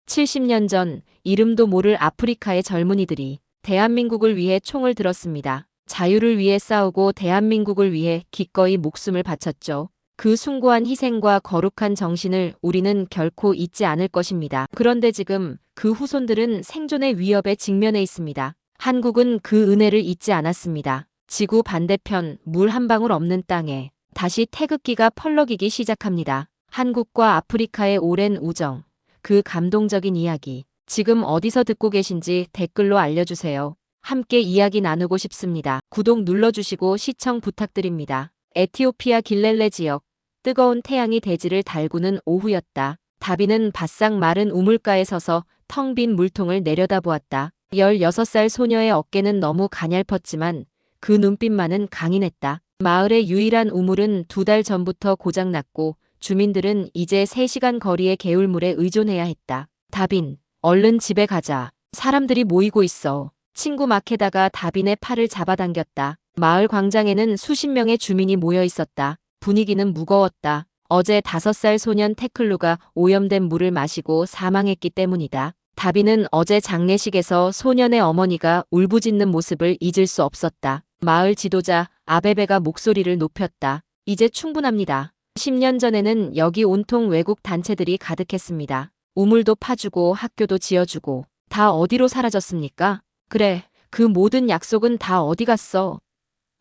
70년 전 이름도 모를 아프리카의 젊은이들이 대한민국을 위해 총을 들었습니다. 자유를 위해 싸우고 대한민국을 위해 기꺼이 목숨을 바쳤죠. 그 숭고한 희생과 거룩한 정신을 우리는 결코 잊지 않을 것입니다. 그런데 지금 그 후손들은 생존의 위협에 직면해 있습니다. 한국은 그 은혜를 잊지 않았습니다. 지구 반대편 물 한 방울 없는 땅에 다시 태극기가 펄럭이기 시작합니다. 한국과 아프리카의 오랜 우정, 그 감동적인 이야기, 지금 어디서 듣고 계신지 댓글로 알려주세요. 함께 이야기 나누고 싶습니다. 구독 눌러주시고 시청 부탁드립니다. 에티오피아 길렐레 지역, 뜨거운 태양이 대지를 달구는 오후였다. 다비는 바싹 마른 우물가에 서서 텅 빈 물통을 내려다보았다. 16살 소녀의 어깨는 너무 가냘펐지만 그 눈빛만은 강인했다. 마을의 유일한 우물은 2달 전부터 고장났고 주민들은 이제 3시간 거리의 개울물에 의존해야 했다. 다빈, 얼른 집에 가자. 사람들이 모이고 있어. 친구 마케다가 다빈의 팔을 잡아당겼다. 마을 광장에는 수십 명의 주민이 모여 있었다. 분위기는 무거웠다. 어제 5살 소년 테클루가 오염된 물을 마시고 사망했기 때문이다. 다빈은 어제 장례식에서 소년의 어머니가 울부짖는 모습을 잊을 수 없었다. 마을 지도자 아베베가 목소리를 높였다. 이제 충분합니다. 10년 전에는 여기 온통 외국 단체들이 가득했습니다. 우물도 파주고 학교도 지어주고 다 어디로 사라졌습니까? 그래, 그 모든 약속은 다 어디 갔어?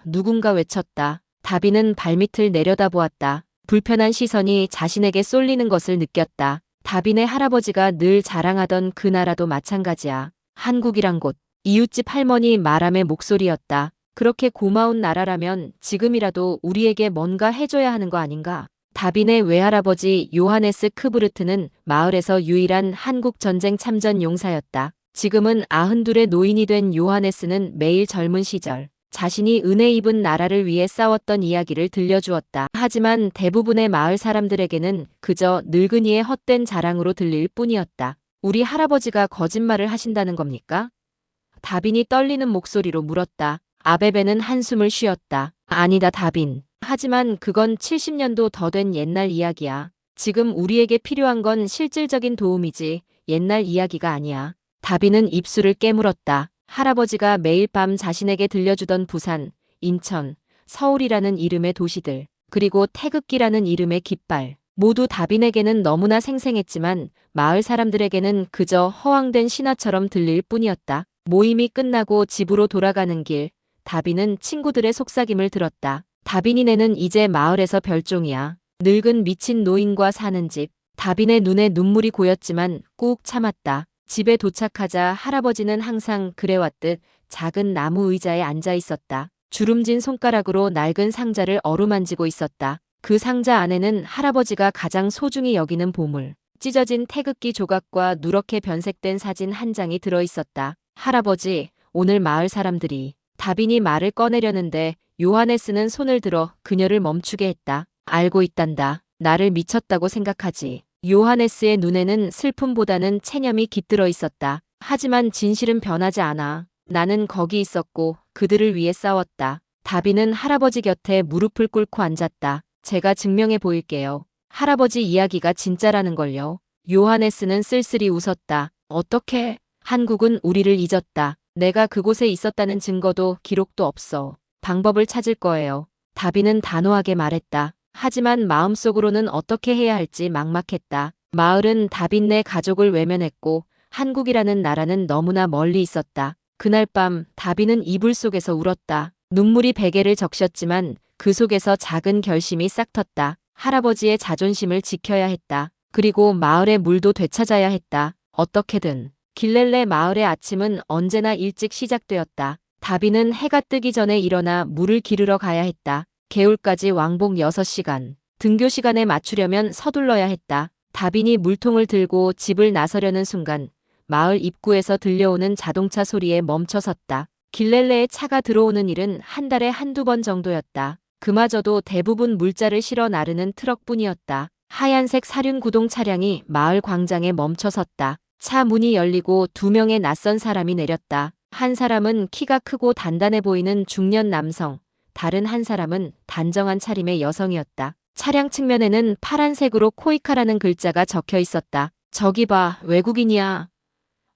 누군가 외쳤다. 다비는 발밑을 내려다보았다. 불편한 시선이 자신에게 쏠리는 것을 느꼈다. 다빈의 할아버지가 늘 자랑하던 그 나라도 마찬가지야. 한국이란 곳. 이웃집 할머니 마람의 목소리였다. 그렇게 고마운 나라라면 지금이라도 우리에게 뭔가 해줘야 하는 거 아닌가? 다빈의 외할아버지 요하네스 크브르트는 마을에서 유일한 한국 전쟁 참전 용사였다. 지금은 92의 노인이 된 요하네스는 매일 젊은 시절 자신이 은혜 입은 나라를 위해 싸웠던 이야기를 들려주었다. 하지만 대부분의 마을 사람들에게는 그저 늙은이의 헛된 자랑으로 들릴 뿐이었다. 우리 할아버지가 거짓말을 하신다는 겁니까? 다빈이 떨리는 목소리로 물었다. 아베베는 한숨을 쉬었다. 아니다, 다빈. 하지만 그건 70년도 더 된 옛날 이야기야. 지금 우리에게 필요한 건 실질적인 도움이지 옛날 이야기가 아니야. 다빈은 입술을 깨물었다. 할아버지가 매일 밤 자신에게 들려주던 부산, 인천, 서울이라는 이름의 도시들, 그리고 태극기라는 이름의 깃발. 모두 다빈에게는 너무나 생생했지만 마을 사람들에게는 그저 허황된 신화처럼 들릴 뿐이었다. 모임이 끝나고 집으로 돌아가는 길, 다빈은 친구들의 속삭임을 들었다. 다빈이네는 이제 마을에서 별종이야. 늙은 미친 노인과 사는 집. 다빈의 눈에 눈물이 고였지만 꾹 참았다. 집에 도착하자 할아버지는 항상 그래왔듯 작은 나무 의자에 앉아 있었다. 주름진 손가락으로 낡은 상자를 어루만지고 있었다. 그 상자 안에는 할아버지가 가장 소중히 여기는 보물, 찢어진 태극기 조각과 누렇게 변색된 사진 한 장이 들어 있었다. 할아버지, 오늘 마을 사람들이. 다빈이 말을 꺼내려는데 요하네스는 손을 들어 그녀를 멈추게 했다. 알고 있단다. 나를 미쳤다고 생각하지. 요하네스의 눈에는 슬픔보다는 체념이 깃들어 있었다. 하지만 진실은 변하지 않아. 나는 거기 있었고 그들을 위해 싸웠다. 다빈은 할아버지 곁에 무릎을 꿇고 앉았다. 제가 증명해 보일게요. 할아버지 이야기가 진짜라는 걸요. 요하네스는 쓸쓸히 웃었다. 어떻게? 한국은 우리를 잊었다. 내가 그곳에 있었다는 증거도 기록도 없어. 방법을 찾을 거예요. 다빈은 단호하게 말했다. 하지만 마음속으로는 어떻게 해야 할지 막막했다. 마을은 다빈네 가족을 외면했고 한국이라는 나라는 너무나 멀리 있었다. 그날 밤 다빈은 이불 속에서 울었다. 눈물이 베개를 적셨지만 그 속에서 작은 결심이 싹 텄다. 할아버지의 자존심을 지켜야 했다. 그리고 마을의 물도 되찾아야 했다. 어떻게든. 길렐레 마을의 아침은 언제나 일찍 시작되었다. 다빈은 해가 뜨기 전에 일어나 물을 기르러 가야 했다. 개울까지 왕복 6시간. 등교 시간에 맞추려면 서둘러야 했다. 다빈이 물통을 들고 집을 나서려는 순간 마을 입구에서 들려오는 자동차 소리에 멈춰섰다. 길렐레에 차가 들어오는 일은 한 달에 한두 번 정도였다. 그마저도 대부분 물자를 실어 나르는 트럭뿐이었다. 하얀색 사륜구동 차량이 마을 광장에 멈춰섰다. 차 문이 열리고 2명의 낯선 사람이 내렸다. 한 사람은 키가 크고 단단해 보이는 중년 남성, 다른 한 사람은 단정한 차림의 여성이었다. 차량 측면에는 파란색으로 코이카라는 글자가 적혀 있었다. 저기 봐, 외국인이야.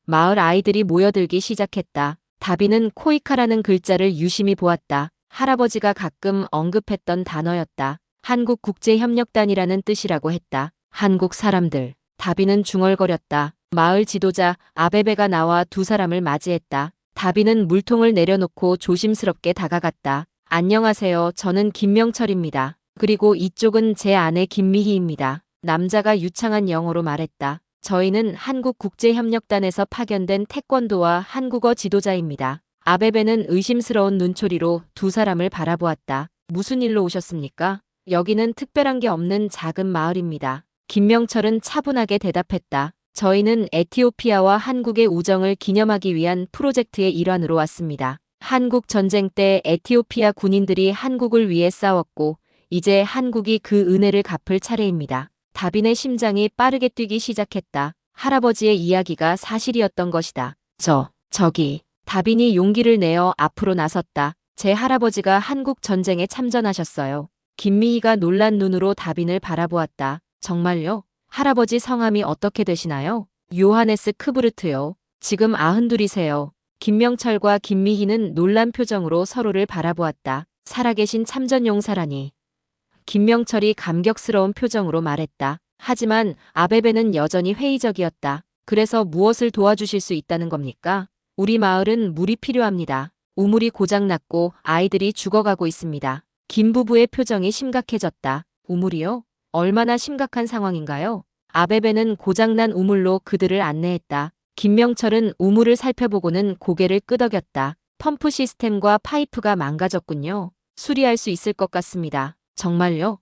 마을 아이들이 모여들기 시작했다. 다비는 코이카라는 글자를 유심히 보았다. 할아버지가 가끔 언급했던 단어였다. 한국국제협력단이라는 뜻이라고 했다. 한국 사람들. 다비는 중얼거렸다. 마을 지도자 아베베가 나와 두 사람을 맞이했다. 다비는 물통을 내려놓고 조심스럽게 다가갔다. 안녕하세요. 저는 김명철입니다. 그리고 이쪽은 제 아내 김미희입니다. 남자가 유창한 영어로 말했다. 저희는 한국국제협력단에서 파견된 태권도와 한국어 지도자입니다. 아베베는 의심스러운 눈초리로 두 사람을 바라보았다. 무슨 일로 오셨습니까? 여기는 특별한 게 없는 작은 마을입니다. 김명철은 차분하게 대답했다. 저희는 에티오피아와 한국의 우정을 기념하기 위한 프로젝트의 일환으로 왔습니다. 한국 전쟁 때 에티오피아 군인들이 한국을 위해 싸웠고 이제 한국이 그 은혜를 갚을 차례입니다. 다빈의 심장이 빠르게 뛰기 시작했다. 할아버지의 이야기가 사실이었던 것이다. 저기. 다빈이 용기를 내어 앞으로 나섰다. 제 할아버지가 한국 전쟁에 참전하셨어요. 김미희가 놀란 눈으로 다빈을 바라보았다. 정말요? 할아버지 성함이 어떻게 되시나요? 요하네스 크브르트요. 지금 92이세요. 김명철과 김미희는 놀란 표정으로 서로를 바라보았다. 살아계신 참전용사라니. 김명철이 감격스러운 표정으로 말했다. 하지만 아베베는 여전히 회의적이었다. 그래서 무엇을 도와주실 수 있다는 겁니까? 우리 마을은 물이 필요합니다. 우물이 고장났고 아이들이 죽어가고 있습니다. 김 부부의 표정이 심각해졌다. 우물이요? 얼마나 심각한 상황인가요? 아베베는 고장난 우물로 그들을 안내했다. 김명철은 우물을 살펴보고는 고개를 끄덕였다. 펌프 시스템과 파이프가 망가졌군요. 수리할 수 있을 것 같습니다. 정말요?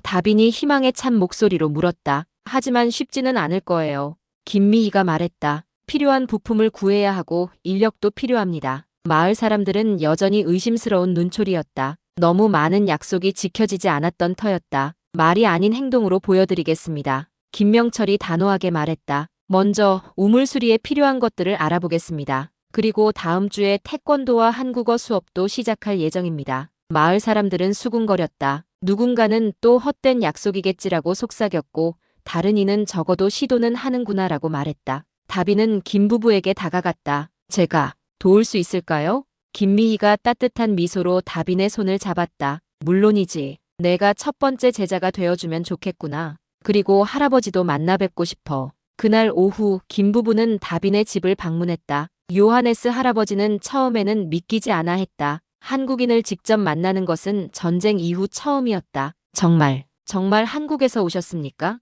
다빈이 희망에 찬 목소리로 물었다. 하지만 쉽지는 않을 거예요. 김미희가 말했다. 필요한 부품을 구해야 하고 인력도 필요합니다. 마을 사람들은 여전히 의심스러운 눈초리였다. 너무 많은 약속이 지켜지지 않았던 터였다. 말이 아닌 행동으로 보여드리겠습니다. 김명철이 단호하게 말했다. 먼저 우물 수리에 필요한 것들을 알아보겠습니다. 그리고 다음 주에 태권도와 한국어 수업도 시작할 예정입니다. 마을 사람들은 수군거렸다. 누군가는 또 헛된 약속이겠지라고 속삭였고 다른 이는 적어도 시도는 하는구나라고 말했다. 다비는 김 부부에게 다가갔다. 제가 도울 수 있을까요? 김미희가 따뜻한 미소로 다빈의 손을 잡았다. 물론이지. 내가 첫 번째 제자가 되어주면 좋겠구나. 그리고 할아버지도 만나 뵙고 싶어. 그날 오후 김 부부는 다빈의 집을 방문했다. 요하네스 할아버지는 처음에는 믿기지 않아 했다. 한국인을 직접 만나는 것은 전쟁 이후 처음이었다. 정말 한국에서 오셨습니까?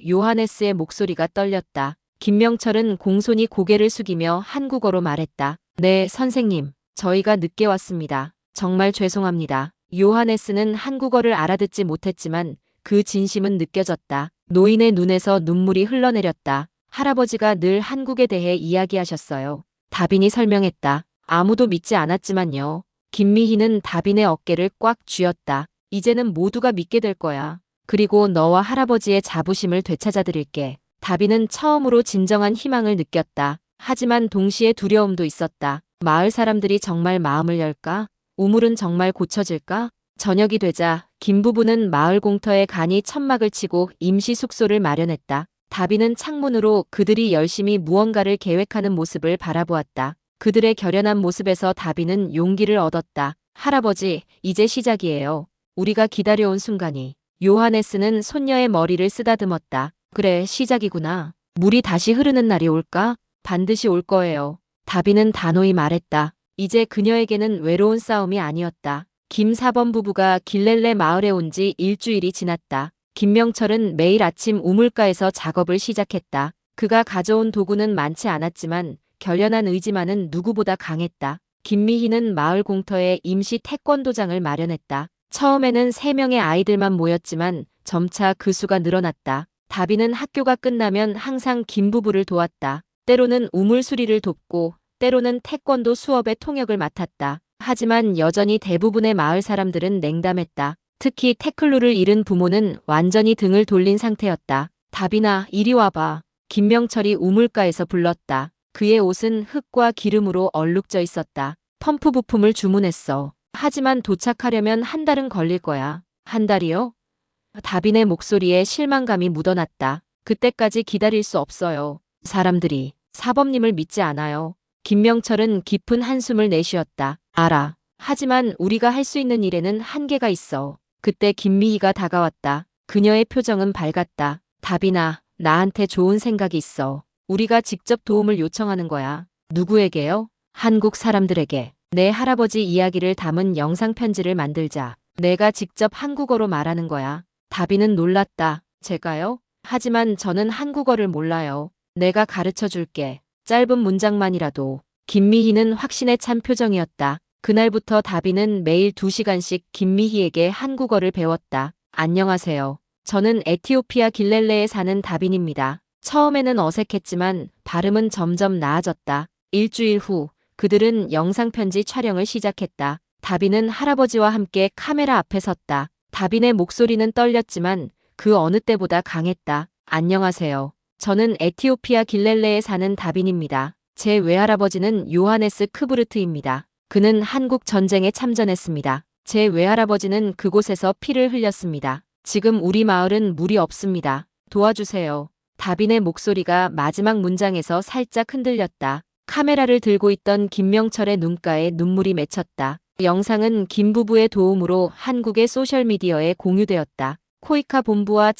요하네스의 목소리가 떨렸다. 김명철은 공손히 고개를 숙이며 한국어로 말했다. 네, 선생님. 저희가 늦게 왔습니다. 정말 죄송합니다. 요하네스는 한국어를 알아듣지 못했지만 그 진심은 느껴졌다. 노인의 눈에서 눈물이 흘러내렸다. 할아버지가 늘 한국에 대해 이야기하셨어요. 다빈이 설명했다. 아무도 믿지 않았지만요. 김미희는 다빈의 어깨를 꽉 쥐었다. 이제는 모두가 믿게 될 거야. 그리고 너와 할아버지의 자부심을 되찾아드릴게. 다빈은 처음으로 진정한 희망을 느꼈다. 하지만 동시에 두려움도 있었다. 마을 사람들이 정말 마음을 열까? 우물은 정말 고쳐질까? 저녁이 되자 김 부부는 마을 공터에 간이 천막을 치고 임시 숙소를 마련했다. 다빈은 창문으로 그들이 열심히 무언가를 계획하는 모습을 바라보았다. 그들의 결연한 모습에서 다빈은 용기를 얻었다. 할아버지, 이제 시작이에요. 우리가 기다려온 순간이. 요하네스는 손녀의 머리를 쓰다듬었다. 그래, 시작이구나. 물이 다시 흐르는 날이 올까? 반드시 올 거예요. 다빈은 단호히 말했다. 이제 그녀에게는 외로운 싸움이 아니었다. 김 사범 부부가 길렐레 마을에 온 지 일주일이 지났다. 김명철은 매일 아침 우물가에서 작업을 시작했다. 그가 가져온 도구는 많지 않았지만 결연한 의지만은 누구보다 강했다. 김미희는 마을 공터에 임시 태권도장을 마련했다. 처음에는 3명의 아이들만 모였지만 점차 그 수가 늘어났다. 다빈은 학교가 끝나면 항상 김 부부를 도왔다. 때로는 우물 수리를 돕고 때로는 태권도 수업의 통역을 맡았다. 하지만 여전히 대부분의 마을 사람들은 냉담했다. 특히 태클루를 잃은 부모는 완전히 등을 돌린 상태였다. 다빈아, 이리 와봐. 김명철이 우물가에서 불렀다. 그의 옷은 흙과 기름으로 얼룩져 있었다. 펌프 부품을 주문했어. 하지만 도착하려면 한 달은 걸릴 거야. 한 달이요? 다빈의 목소리에 실망감이 묻어났다. 그때까지 기다릴 수 없어요. 사람들이 사범님을 믿지 않아요. 김명철은 깊은 한숨을 내쉬었다. 알아. 하지만 우리가 할 수 있는 일에는 한계가 있어. 그때 김미희가 다가왔다. 그녀의 표정은 밝았다. 다빈아, 나한테 좋은 생각이 있어. 우리가 직접 도움을 요청하는 거야. 누구에게요? 한국 사람들에게. 내 할아버지 이야기를 담은 영상 편지를 만들자. 내가 직접 한국어로 말하는 거야. 다빈은 놀랐다. 제가요? 하지만 저는 한국어를 몰라요. 내가 가르쳐 줄게. 짧은 문장만이라도. 김미희는 확신에 찬 표정이었다. 그날부터 다빈은 매일 2시간씩 김미희에게 한국어를 배웠다. 안녕하세요. 저는 에티오피아 길렐레에 사는 다빈입니다. 처음에는 어색했지만 발음은 점점 나아졌다. 일주일 후 그들은 영상편지 촬영을 시작했다. 다빈은 할아버지와 함께 카메라 앞에 섰다. 다빈의 목소리는 떨렸지만 그 어느 때보다 강했다. 안녕하세요. 저는 에티오피아 길렐레에 사는 다빈입니다. 제 외할아버지는 요하네스 크부르트입니다. 그는 한국 전쟁에 참전했습니다. 제 외할아버지는 그곳에서 피를 흘렸습니다. 지금 우리 마을은 물이 없습니다. 도와주세요. 다빈의 목소리가 마지막 문장에서 살짝 흔들렸다. 카메라를 들고 있던 김명철의 눈가에 눈물이 맺혔다. 영상은 김 부부의 도움으로 한국의 소셜미디어에 공유되었다. 코이카 본부와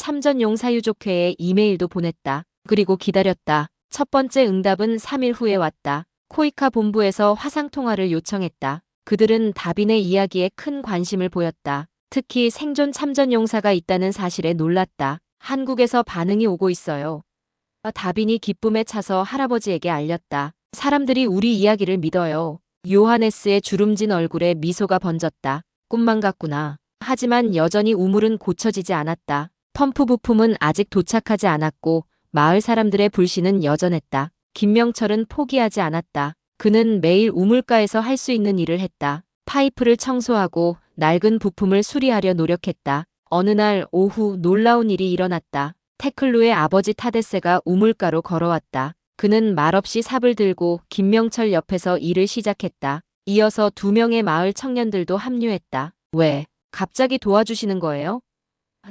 참전용사유족회에 이메일도 보냈다. 그리고 기다렸다. 첫 번째 응답은 3일 후에 왔다. 코이카 본부에서 화상통화를 요청했다. 그들은 다빈의 이야기에 큰 관심을 보였다. 특히 생존 참전용사가 있다는 사실에 놀랐다. 한국에서 반응이 오고 있어요. 다빈이 기쁨에 차서 할아버지에게 알렸다. 사람들이 우리 이야기를 믿어요. 요하네스의 주름진 얼굴에 미소가 번졌다. 꿈만 같구나. 하지만 여전히 우물은 고쳐지지 않았다. 펌프 부품은 아직 도착하지 않았고 마을 사람들의 불신은 여전했다. 김명철은 포기하지 않았다. 그는 매일 우물가에서 할 수 있는 일을 했다. 파이프를 청소하고 낡은 부품을 수리하려 노력했다. 어느 날 오후 놀라운 일이 일어났다. 테클루의 아버지 타데세가 우물가로 걸어왔다. 그는 말없이 삽을 들고 김명철 옆에서 일을 시작했다. 이어서 2명의 마을 청년들도 합류했다. 왜? 갑자기 도와주시는 거예요?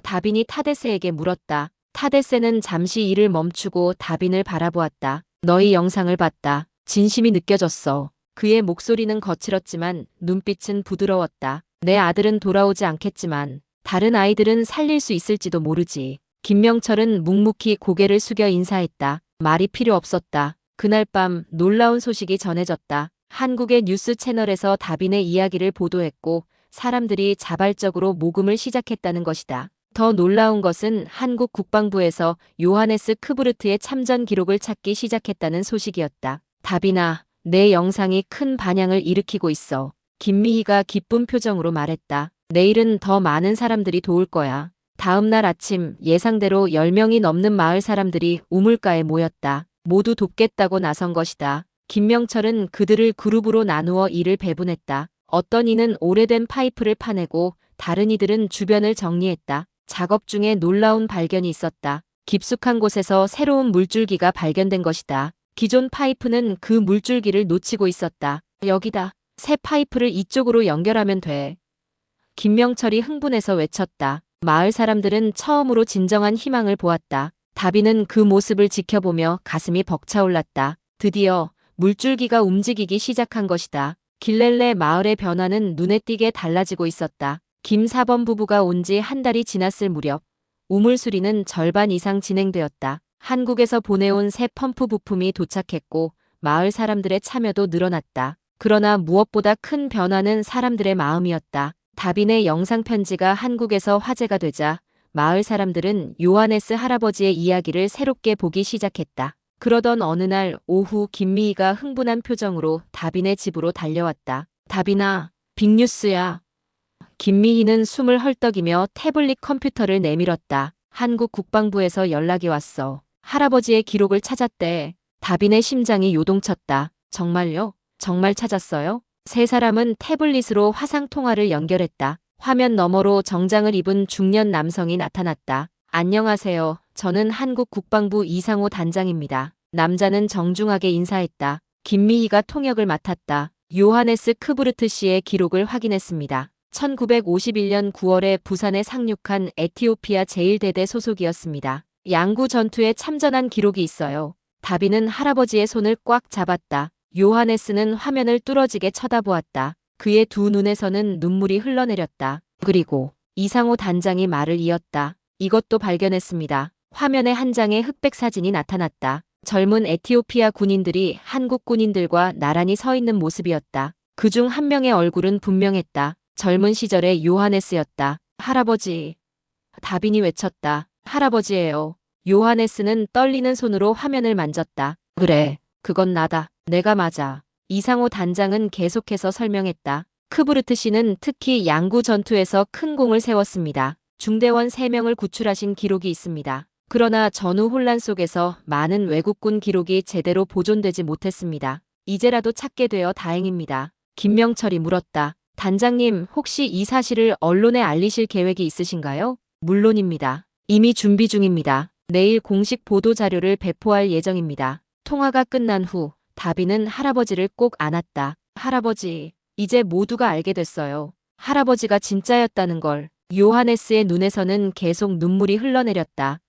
다빈이 타데세에게 물었다. 타데세는 잠시 일을 멈추고 다빈을 바라보았다. 너희 영상을 봤다. 진심이 느껴졌어. 그의 목소리는 거칠었지만 눈빛은 부드러웠다. 내 아들은 돌아오지 않겠지만 다른 아이들은 살릴 수 있을지도 모르지. 김명철은 묵묵히 고개를 숙여 인사했다. 말이 필요 없었다. 그날 밤 놀라운 소식이 전해졌다. 한국의 뉴스 채널에서 다빈의 이야기를 보도했고 사람들이 자발적으로 모금을 시작했다는 것이다. 더 놀라운 것은 한국 국방부에서 요하네스 크부르트의 참전 기록을 찾기 시작했다는 소식이었다. 다빈아, 내 영상이 큰 반향을 일으키고 있어. 김미희가 기쁜 표정으로 말했다. 내일은 더 많은 사람들이 도울 거야. 다음 날 아침 예상대로 10명이 넘는 마을 사람들이 우물가에 모였다. 모두 돕겠다고 나선 것이다. 김명철은 그들을 그룹으로 나누어 일을 배분했다. 어떤 이는 오래된 파이프를 파내고 다른 이들은 주변을 정리했다. 작업 중에 놀라운 발견이 있었다. 깊숙한 곳에서 새로운 물줄기가 발견된 것이다. 기존 파이프는 그 물줄기를 놓치고 있었다. 여기다. 새 파이프를 이쪽으로 연결하면 돼. 김명철이 흥분해서 외쳤다. 마을 사람들은 처음으로 진정한 희망을 보았다. 다빈은 그 모습을 지켜보며 가슴이 벅차올랐다. 드디어 물줄기가 움직이기 시작한 것이다. 길렐레 마을의 변화는 눈에 띄게 달라지고 있었다. 김사범 부부가 온 지 한 달이 지났을 무렵 우물 수리는 절반 이상 진행되었다. 한국에서 보내온 새 펌프 부품이 도착했고 마을 사람들의 참여도 늘어났다. 그러나 무엇보다 큰 변화는 사람들의 마음이었다. 다빈의 영상 편지가 한국에서 화제가 되자 마을 사람들은 요하네스 할아버지의 이야기를 새롭게 보기 시작했다. 그러던 어느 날 오후 김미희가 흥분한 표정으로 다빈의 집으로 달려왔다. 다빈아, 빅뉴스야. 김미희는 숨을 헐떡이며 태블릿 컴퓨터를 내밀었다. 한국 국방부에서 연락이 왔어. 할아버지의 기록을 찾았대. 다빈의 심장이 요동쳤다. 정말요? 정말 찾았어요? 세 사람은 태블릿으로 화상통화를 연결했다. 화면 너머로 정장을 입은 중년 남성이 나타났다. 안녕하세요. 저는 한국 국방부 이상호 단장입니다. 남자는 정중하게 인사했다. 김미희가 통역을 맡았다. 요하네스 크부르트 씨의 기록을 확인했습니다. 1951년 9월에 부산에 상륙한 에티오피아 제1대대 소속이었습니다. 양구 전투에 참전한 기록이 있어요. 다비는 할아버지의 손을 꽉 잡았다. 요하네스는 화면을 뚫어지게 쳐다보았다. 그의 두 눈에서는 눈물이 흘러내렸다. 그리고 이상호 단장이 말을 이었다. 이것도 발견했습니다. 화면에 한 장의 흑백 사진이 나타났다. 젊은 에티오피아 군인들이 한국 군인들과 나란히 서 있는 모습이었다. 그중 한 명의 얼굴은 분명했다. 젊은 시절의 요하네스였다. 할아버지. 다빈이 외쳤다. 할아버지예요. 요하네스는 떨리는 손으로 화면을 만졌다. 그래, 그건 나다. 내가 맞아. 이상호 단장은 계속해서 설명했다. 크부르트 씨는 특히 양구 전투에서 큰 공을 세웠습니다. 중대원 3명을 구출하신 기록이 있습니다. 그러나 전후 혼란 속에서 많은 외국군 기록이 제대로 보존되지 못했습니다. 이제라도 찾게 되어 다행입니다. 김명철이 물었다. 단장님, 혹시 이 사실을 언론에 알리실 계획이 있으신가요? 물론입니다. 이미 준비 중입니다. 내일 공식 보도 자료를 배포할 예정입니다. 통화가 끝난 후 다비는 할아버지를 꼭 안았다. 할아버지, 이제 모두가 알게 됐어요. 할아버지가 진짜였다는 걸. 요하네스의 눈에서는 계속 눈물이 흘러내렸다.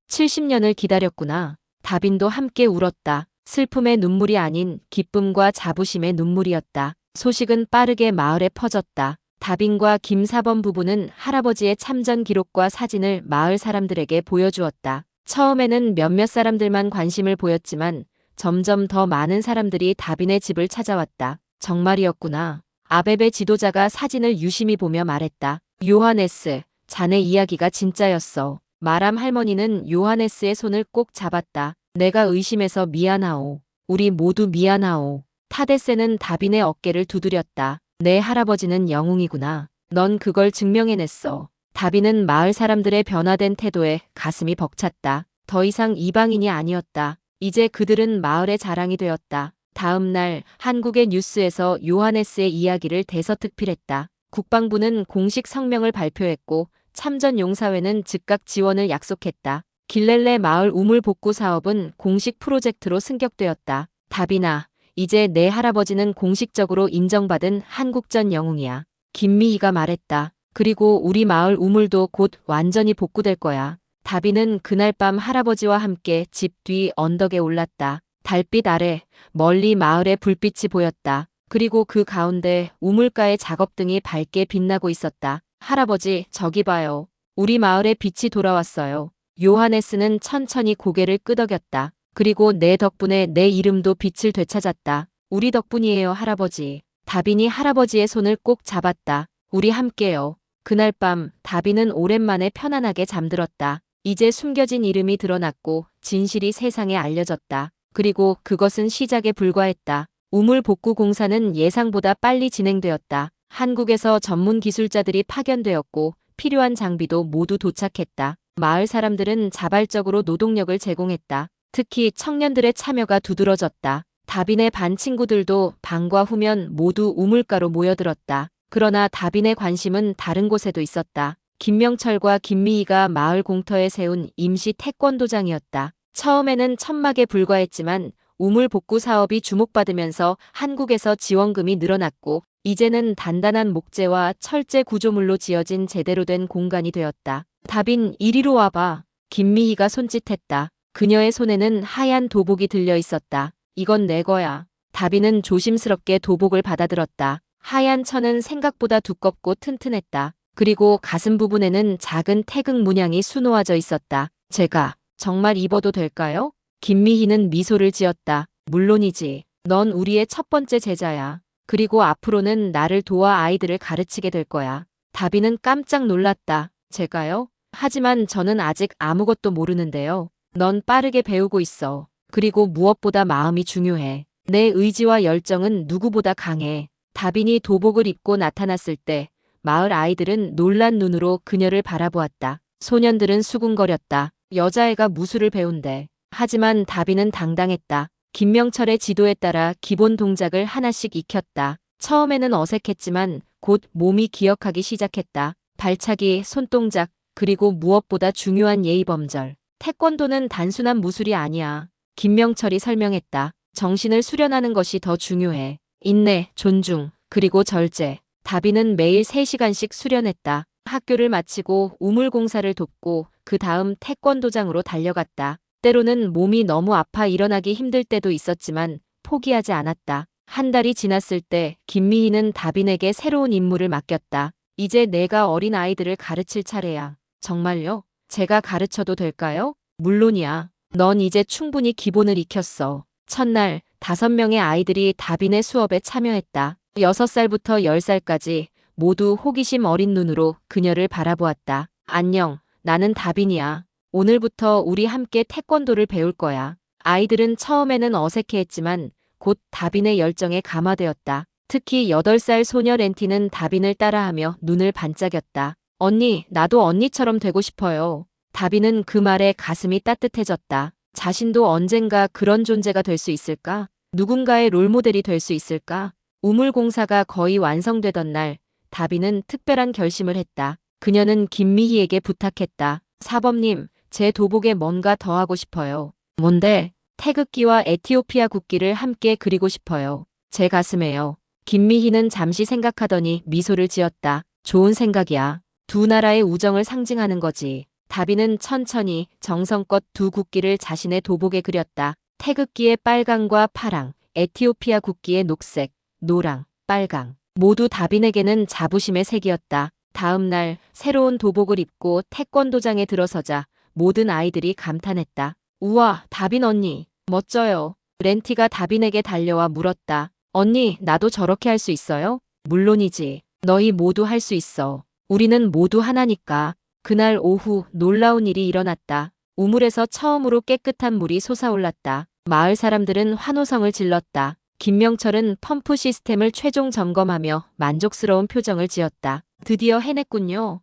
70년을 기다렸구나. 다빈도 함께 울었다. 슬픔의 눈물이 아닌 기쁨과 자부심의 눈물이었다. 소식은 빠르게 마을에 퍼졌다. 다빈과 김사범 부부는 할아버지의 참전 기록과 사진을 마을 사람들에게 보여주었다. 처음에는 몇몇 사람들만 관심을 보였지만 점점 더 많은 사람들이 다빈의 집을 찾아왔다. 정말이었구나. 아베베 지도자가 사진을 유심히 보며 말했다. 요하네스, 자네 이야기가 진짜였어. 마람 할머니는 요하네스의 손을 꼭 잡았다. 내가 의심해서 미안하오. 우리 모두 미안하오. 타데세는 다빈의 어깨를 두드렸다. 내 할아버지는 영웅이구나. 넌 그걸 증명해냈어. 다빈은 마을 사람들의 변화된 태도에 가슴이 벅찼다. 더 이상 이방인이 아니었다. 이제 그들은 마을의 자랑이 되었다. 다음 날 한국의 뉴스에서 요하네스의 이야기를 대서특필했다. 국방부는 공식 성명을 발표했고 참전용사회는 즉각 지원을 약속했다. 길렐레 마을 우물 복구 사업은 공식 프로젝트로 승격되었다. 다빈아, 이제 내 할아버지는 공식적으로 인정받은 한국전 영웅이야. 김미희가 말했다. 그리고 우리 마을 우물도 곧 완전히 복구될 거야. 다빈은 그날 밤 할아버지와 함께 집 뒤 언덕에 올랐다. 달빛 아래 멀리 마을의 불빛이 보였다. 그리고 그 가운데 우물가의 작업등이 밝게 빛나고 있었다. 할아버지, 저기 봐요. 우리 마을에 빛이 돌아왔어요. 요하네스는 천천히 고개를 끄덕였다. 그리고 내 덕분에 내 이름도 빛을 되찾았다. 우리 덕분이에요, 할아버지. 다빈이 할아버지의 손을 꼭 잡았다. 우리 함께요. 그날 밤 다빈은 오랜만에 편안하게 잠들었다. 이제 숨겨진 이름이 드러났고 진실이 세상에 알려졌다. 그리고 그것은 시작에 불과했다. 우물 복구 공사는 예상보다 빨리 진행되었다. 한국에서 전문 기술자들이 파견되었고 필요한 장비도 모두 도착했다. 마을 사람들은 자발적으로 노동력을 제공했다. 특히 청년들의 참여가 두드러졌다. 다빈의 반 친구들도 방과 후면 모두 우물가로 모여들었다. 그러나 다빈의 관심은 다른 곳에도 있었다. 김명철과 김미희가 마을 공터에 세운 임시 태권도장이었다. 처음에는 천막에 불과했지만 우물 복구 사업이 주목받으면서 한국에서 지원금이 늘어났고 이제는 단단한 목재와 철제 구조물로 지어진 제대로 된 공간이 되었다. 다빈, 이리로 와봐. 김미희가 손짓했다. 그녀의 손에는 하얀 도복이 들려 있었다. 이건 내 거야. 다빈은 조심스럽게 도복을 받아들었다. 하얀 천은 생각보다 두껍고 튼튼했다. 그리고 가슴 부분에는 작은 태극 문양이 수놓아져 있었다. 제가 정말 입어도 될까요? 김미희는 미소를 지었다. 물론이지. 넌 우리의 첫 번째 제자야. 그리고 앞으로는 나를 도와 아이들을 가르치게 될 거야. 다빈은 깜짝 놀랐다. 제가요? 하지만 저는 아직 아무것도 모르는데요. 넌 빠르게 배우고 있어. 그리고 무엇보다 마음이 중요해. 내 의지와 열정은 누구보다 강해. 다빈이 도복을 입고 나타났을 때 마을 아이들은 놀란 눈으로 그녀를 바라보았다. 소년들은 수군거렸다. 여자애가 무술을 배운대. 하지만 다빈은 당당했다. 김명철의 지도에 따라 기본 동작을 하나씩 익혔다. 처음에는 어색했지만 곧 몸이 기억하기 시작했다. 발차기, 손동작, 그리고 무엇보다 중요한 예의범절. 태권도는 단순한 무술이 아니야. 김명철이 설명했다. 정신을 수련하는 것이 더 중요해. 인내, 존중, 그리고 절제. 다빈은 매일 3시간씩 수련했다. 학교를 마치고 우물공사를 돕고 그 다음 태권도장으로 달려갔다. 때로는 몸이 너무 아파 일어나기 힘들 때도 있었지만 포기하지 않았다. 한 달이 지났을 때 김미희는 다빈에게 새로운 임무를 맡겼다. 이제 내가 어린 아이들을 가르칠 차례야. 정말요? 제가 가르쳐도 될까요? 물론이야. 넌 이제 충분히 기본을 익혔어. 첫날 5명의 아이들이 다빈의 수업에 참여했다. 6살부터 10살까지 모두 호기심 어린 눈으로 그녀를 바라보았다. 안녕, 나는 다빈이야. 오늘부터 우리 함께 태권도를 배울 거야. 아이들은 처음에는 어색해했지만 곧 다빈의 열정에 감화되었다. 특히 8살 소녀 렌티는 다빈을 따라하며 눈을 반짝였다. 언니, 나도 언니처럼 되고 싶어요. 다빈은 그 말에 가슴이 따뜻해졌다. 자신도 언젠가 그런 존재가 될 수 있을까? 누군가의 롤모델이 될 수 있을까? 우물공사가 거의 완성되던 날, 다빈은 특별한 결심을 했다. 그녀는 김미희에게 부탁했다. 사범님, 제 도복에 뭔가 더 하고 싶어요. 뭔데? 태극기와 에티오피아 국기를 함께 그리고 싶어요. 제 가슴에요. 김미희는 잠시 생각하더니 미소를 지었다. 좋은 생각이야. 두 나라의 우정을 상징하는 거지. 다빈은 천천히 정성껏 두 국기를 자신의 도복에 그렸다. 태극기의 빨강과 파랑, 에티오피아 국기의 녹색, 노랑, 빨강. 모두 다빈에게는 자부심의 색이었다. 다음 날 새로운 도복을 입고 태권도장에 들어서자 모든 아이들이 감탄했다. 우와, 다빈 언니, 멋져요. 렌티가 다빈에게 달려와 물었다. 언니, 나도 저렇게 할 수 있어요? 물론이지. 너희 모두 할 수 있어. 우리는 모두 하나니까. 그날 오후 놀라운 일이 일어났다. 우물에서 처음으로 깨끗한 물이 솟아올랐다. 마을 사람들은 환호성을 질렀다. 김명철은 펌프 시스템을 최종 점검하며 만족스러운 표정을 지었다. 드디어 해냈군요.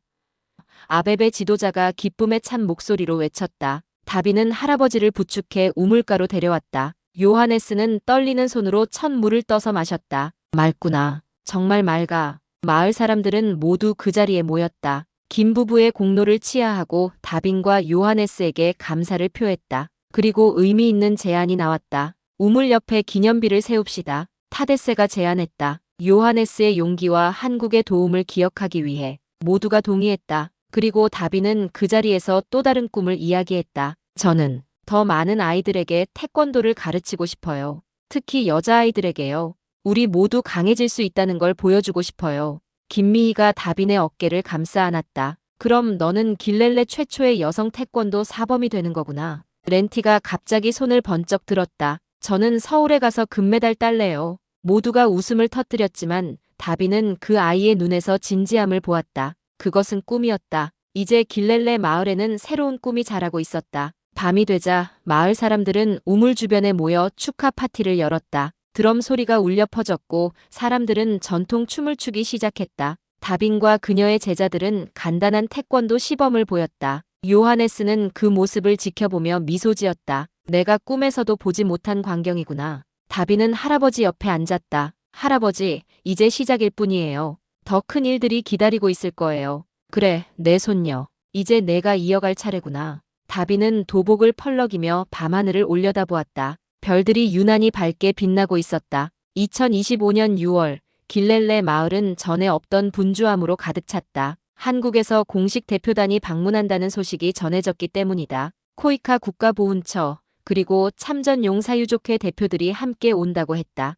아베베 지도자가 기쁨에 찬 목소리로 외쳤다. 다빈은 할아버지를 부축해 우물가로 데려왔다. 요하네스는 떨리는 손으로 첫 물을 떠서 마셨다. 맑구나. 정말 맑아. 마을 사람들은 모두 그 자리에 모였다. 김 부부의 공로를 치하하고 다빈과 요하네스에게 감사를 표했다. 그리고 의미 있는 제안이 나왔다. 우물 옆에 기념비를 세웁시다. 타데세가 제안했다. 요하네스의 용기와 한국의 도움을 기억하기 위해 모두가 동의했다. 그리고 다빈은 그 자리에서 또 다른 꿈을 이야기했다. 저는 더 많은 아이들에게 태권도를 가르치고 싶어요. 특히 여자아이들에게요. 우리 모두 강해질 수 있다는 걸 보여주고 싶어요. 김미희가 다빈의 어깨를 감싸 안았다. 그럼 너는 길렐레 최초의 여성 태권도 사범이 되는 거구나. 렌티가 갑자기 손을 번쩍 들었다. 저는 서울에 가서 금메달 딸래요. 모두가 웃음을 터뜨렸지만 다빈은 그 아이의 눈에서 진지함을 보았다. 그것은 꿈이었다. 이제 길렐레 마을에는 새로운 꿈이 자라고 있었다. 밤이 되자 마을 사람들은 우물 주변에 모여 축하 파티를 열었다. 드럼 소리가 울려 퍼졌고 사람들은 전통 춤을 추기 시작했다. 다빈과 그녀의 제자들은 간단한 태권도 시범을 보였다. 요하네스는 그 모습을 지켜보며 미소 지었다. 내가 꿈에서도 보지 못한 광경이구나. 다빈은 할아버지 옆에 앉았다. 할아버지, 이제 시작일 뿐이에요. 더 큰 일들이 기다리고 있을 거예요. 그래, 내 손녀. 이제 내가 이어갈 차례구나. 다빈은 도복을 펄럭이며 밤하늘을 올려다보았다. 별들이 유난히 밝게 빛나고 있었다. 2025년 6월, 길렐레 마을은 전에 없던 분주함으로 가득 찼다. 한국에서 공식 대표단이 방문한다는 소식이 전해졌기 때문이다. 코이카 국가보훈처, 그리고 참전용사유족회 대표들이 함께 온다고 했다.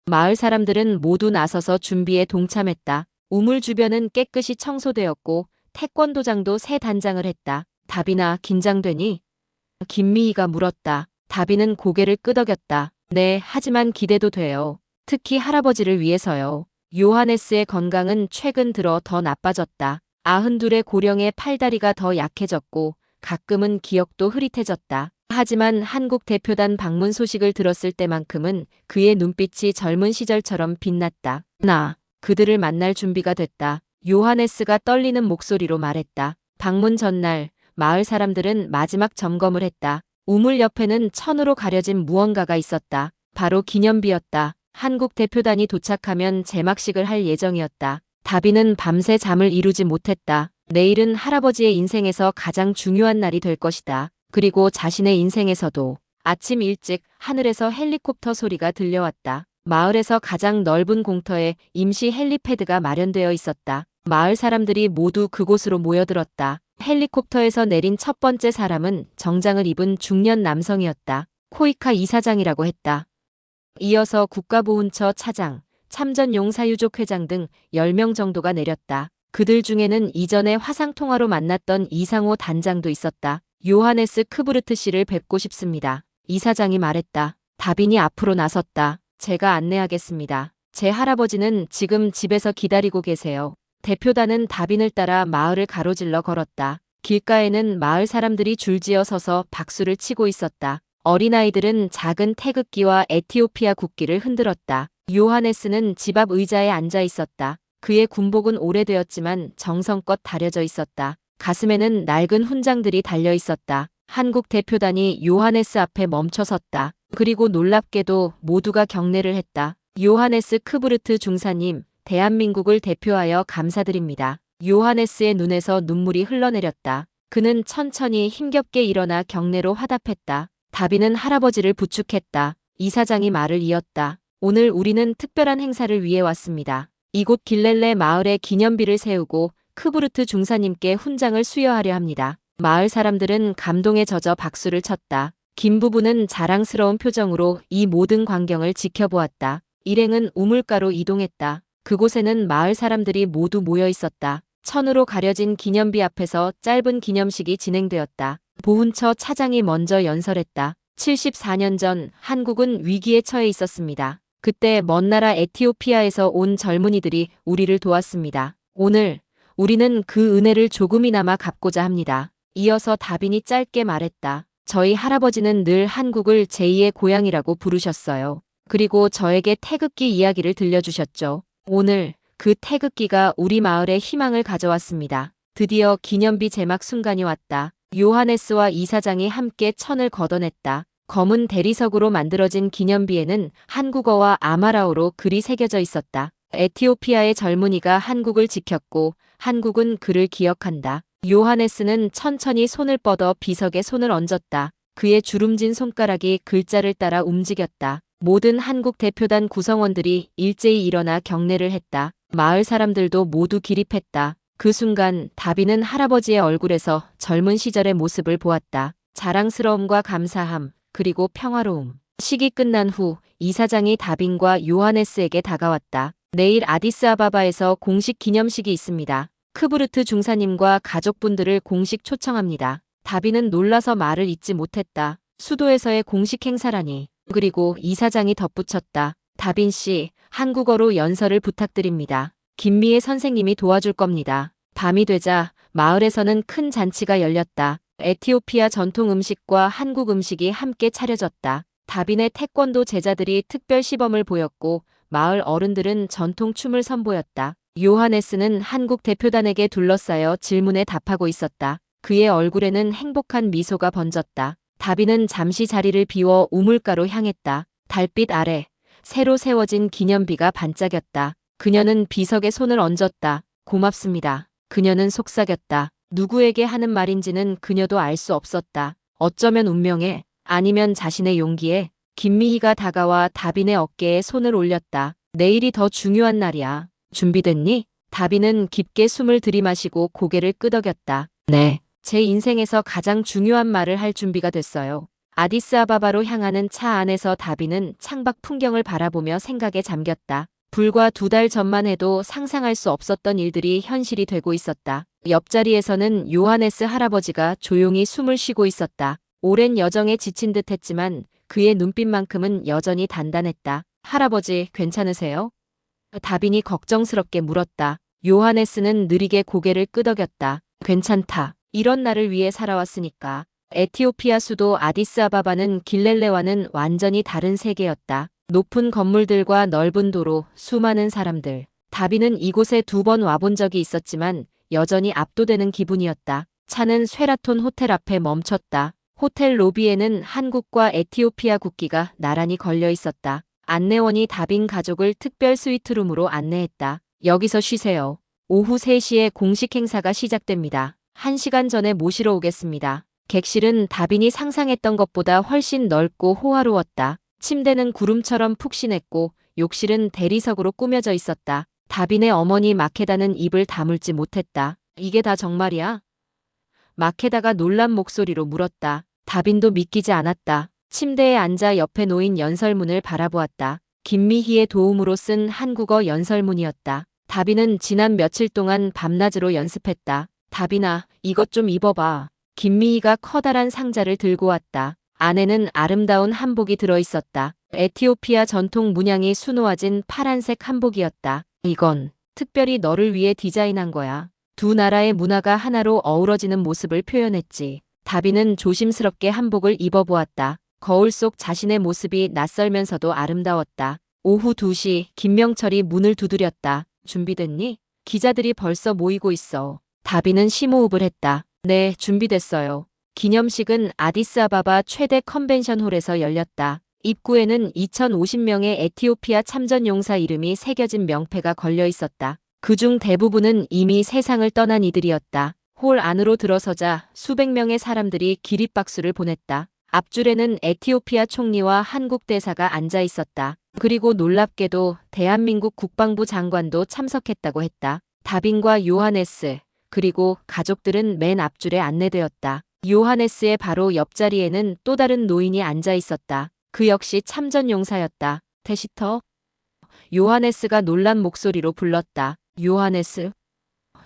마을 사람들은 모두 나서서 준비에 동참했다. 우물 주변은 깨끗이 청소되었고 태권도장도 새 단장을 했다. 다빈아, 긴장되니? 김미희가 물었다. 다빈은 고개를 끄덕였다. 네, 하지만 기대도 돼요. 특히 할아버지를 위해서요. 요하네스의 건강은 최근 들어 더 나빠졌다. 92의 고령의 팔다리가 더 약해졌고 가끔은 기억도 흐릿해졌다. 하지만 한국 대표단 방문 소식을 들었을 때만큼은 그의 눈빛이 젊은 시절처럼 빛났다. 나 그들을 만날 준비가 됐다. 요하네스가 떨리는 목소리로 말했다. 방문 전날 마을 사람들은 마지막 점검을 했다. 우물 옆에는 천으로 가려진 무언가가 있었다. 바로 기념비였다. 한국 대표단이 도착하면 제막식을 할 예정이었다. 다빈은 밤새 잠을 이루지 못했다. 내일은 할아버지의 인생에서 가장 중요한 날이 될 것이다. 그리고 자신의 인생에서도. 아침 일찍 하늘에서 헬리콥터 소리가 들려왔다. 마을에서 가장 넓은 공터에 임시 헬리패드가 마련되어 있었다. 마을 사람들이 모두 그곳으로 모여들었다. 헬리콥터에서 내린 첫 번째 사람은 정장을 입은 중년 남성이었다. 코이카 이사장이라고 했다. 이어서 국가보훈처 차장, 참전용사유족 회장 등 10명 정도가 내렸다. 그들 중에는 이전에 화상통화로 만났던 이상호 단장도 있었다. 요하네스 크부르트 씨를 뵙고 싶습니다. 이사장이 말했다. 다빈이 앞으로 나섰다. 제가 안내하겠습니다. 제 할아버지는 지금 집에서 기다리고 계세요. 대표단은 다빈을 따라 마을을 가로질러 걸었다. 길가에는 마을 사람들이 줄지어 서서 박수를 치고 있었다. 어린아이들은 작은 태극기와 에티오피아 국기를 흔들었다. 요하네스는 집 앞 의자에 앉아 있었다. 그의 군복은 오래되었지만 정성껏 다려져 있었다. 가슴에는 낡은 훈장들이 달려 있었다. 한국 대표단이 요하네스 앞에 멈춰 섰다. 그리고 놀랍게도 모두가 경례를 했다. 요하네스 크부르트 중사님, 대한민국을 대표하여 감사드립니다. 요하네스의 눈에서 눈물이 흘러내렸다. 그는 천천히 힘겹게 일어나 경례로 화답했다. 다빈은 할아버지를 부축했다. 이사장이 말을 이었다. 오늘 우리는 특별한 행사를 위해 왔습니다. 이곳 길렐레 마을에 기념비를 세우고 크부르트 중사님께 훈장을 수여하려 합니다. 마을 사람들은 감동에 젖어 박수를 쳤다. 김 부부는 자랑스러운 표정으로 이 모든 광경을 지켜보았다. 일행은 우물가로 이동했다. 그곳에는 마을 사람들이 모두 모여 있었다. 천으로 가려진 기념비 앞에서 짧은 기념식이 진행되었다. 보훈처 차장이 먼저 연설했다. 74년 전 한국은 위기에 처해 있었습니다. 그때 먼 나라 에티오피아에서 온 젊은이들이 우리를 도왔습니다. 오늘 우리는 그 은혜를 조금이나마 갚고자 합니다. 이어서 다빈이 짧게 말했다. 저희 할아버지는 늘 한국을 제2의 고향이라고 부르셨어요. 그리고 저에게 태극기 이야기를 들려주셨죠. 오늘 그 태극기가 우리 마을에 희망을 가져왔습니다. 드디어 기념비 제막 순간이 왔다. 요하네스와 이사장이 함께 천을 걷어냈다. 검은 대리석으로 만들어진 기념비에는 한국어와 아마라어로 글이 새겨져 있었다. 에티오피아의 젊은이가 한국을 지켰고 한국은 그를 기억한다. 요하네스는 천천히 손을 뻗어 비석에 손을 얹었다. 그의 주름진 손가락이 글자를 따라 움직였다. 모든 한국 대표단 구성원들이 일제히 일어나 경례를 했다. 마을 사람들도 모두 기립했다. 그 순간 다빈은 할아버지의 얼굴에서 젊은 시절의 모습을 보았다. 자랑스러움과 감사함, 그리고 평화로움. 식이 끝난 후 이사장이 다빈과 요하네스에게 다가왔다. 내일 아디스아바바에서 공식 기념식이 있습니다. 크부르트 중사님과 가족분들을 공식 초청합니다. 다빈은 놀라서 말을 잇지 못했다. 수도에서의 공식 행사라니. 그리고 이사장이 덧붙였다. 다빈 씨, 한국어로 연설을 부탁드립니다. 김미애 선생님이 도와줄 겁니다. 밤이 되자 마을에서는 큰 잔치가 열렸다. 에티오피아 전통 음식과 한국 음식이 함께 차려졌다. 다빈의 태권도 제자들이 특별 시범을 보였고 마을 어른들은 전통 춤을 선보였다. 요하네스는 한국 대표단에게 둘러싸여 질문에 답하고 있었다. 그의 얼굴에는 행복한 미소가 번졌다. 다빈은 잠시 자리를 비워 우물가로 향했다. 달빛 아래 새로 세워진 기념비가 반짝였다. 그녀는 비석에 손을 얹었다. 고맙습니다. 그녀는 속삭였다. 누구에게 하는 말인지는 그녀도 알 수 없었다. 어쩌면 운명에, 아니면 자신의 용기에. 김미희가 다가와 다빈의 어깨에 손을 올렸다. 내일이 더 중요한 날이야. 준비됐니? 다빈은 깊게 숨을 들이마시고 고개를 끄덕였다. 네. 제 인생에서 가장 중요한 말을 할 준비가 됐어요. 아디스아바바로 향하는 차 안에서 다빈은 창밖 풍경을 바라보며 생각에 잠겼다. 불과 2달 전만 해도 상상할 수 없었던 일들이 현실이 되고 있었다. 옆자리에서는 요하네스 할아버지가 조용히 숨을 쉬고 있었다. 오랜 여정에 지친 듯 했지만 그의 눈빛만큼은 여전히 단단했다. 할아버지, 괜찮으세요? 다빈이 걱정스럽게 물었다. 요하네스는 느리게 고개를 끄덕였다. 괜찮다. 이런 날을 위해 살아왔으니까. 에티오피아 수도 아디스아바바는 길렐레와는 완전히 다른 세계였다. 높은 건물들과 넓은 도로, 수많은 사람들. 다빈은 이곳에 2번 와본 적이 있었지만 여전히 압도되는 기분이었다. 차는 쉐라톤 호텔 앞에 멈췄다. 호텔 로비에는 한국과 에티오피아 국기가 나란히 걸려 있었다. 안내원이 다빈 가족을 특별 스위트룸으로 안내했다. 여기서 쉬세요. 오후 3시에 공식 행사가 시작됩니다. 1시간 전에 모시러 오겠습니다. 객실은 다빈이 상상했던 것보다 훨씬 넓고 호화로웠다. 침대는 구름처럼 푹신했고 욕실은 대리석으로 꾸며져 있었다. 다빈의 어머니 마케다는 입을 다물지 못했다. 이게 다 정말이야? 마케다가 놀란 목소리로 물었다. 다빈도 믿기지 않았다. 침대에 앉아 옆에 놓인 연설문을 바라보았다. 김미희의 도움으로 쓴 한국어 연설문이었다. 다빈은 지난 며칠 동안 밤낮으로 연습했다. 다빈아, 이것 좀 입어봐. 김미희가 커다란 상자를 들고 왔다. 안에는 아름다운 한복이 들어있었다. 에티오피아 전통 문양이 수놓아진 파란색 한복이었다. 이건 특별히 너를 위해 디자인한 거야. 두 나라의 문화가 하나로 어우러지는 모습을 표현했지. 다빈은 조심스럽게 한복을 입어보았다. 거울 속 자신의 모습이 낯설면서도 아름다웠다. 오후 2시 김명철이 문을 두드렸다. 준비됐니? 기자들이 벌써 모이고 있어. 다빈은 심호흡을 했다. 네, 준비됐어요. 기념식은 아디스아바바 최대 컨벤션홀에서 열렸다. 입구에는 2,050명의 에티오피아 참전용사 이름이 새겨진 명패가 걸려 있었다. 그중 대부분은 이미 세상을 떠난 이들이었다. 홀 안으로 들어서자 수백 명의 사람들이 기립박수를 보냈다. 앞줄에는 에티오피아 총리와 한국 대사가 앉아 있었다. 그리고 놀랍게도 대한민국 국방부 장관도 참석했다고 했다. 다빈과 요하네스, 그리고 가족들은 맨 앞줄에 안내되었다. 요하네스의 바로 옆자리에는 또 다른 노인이 앉아 있었다. 그 역시 참전용사였다. 테시터? 요하네스가 놀란 목소리로 불렀다. 요하네스?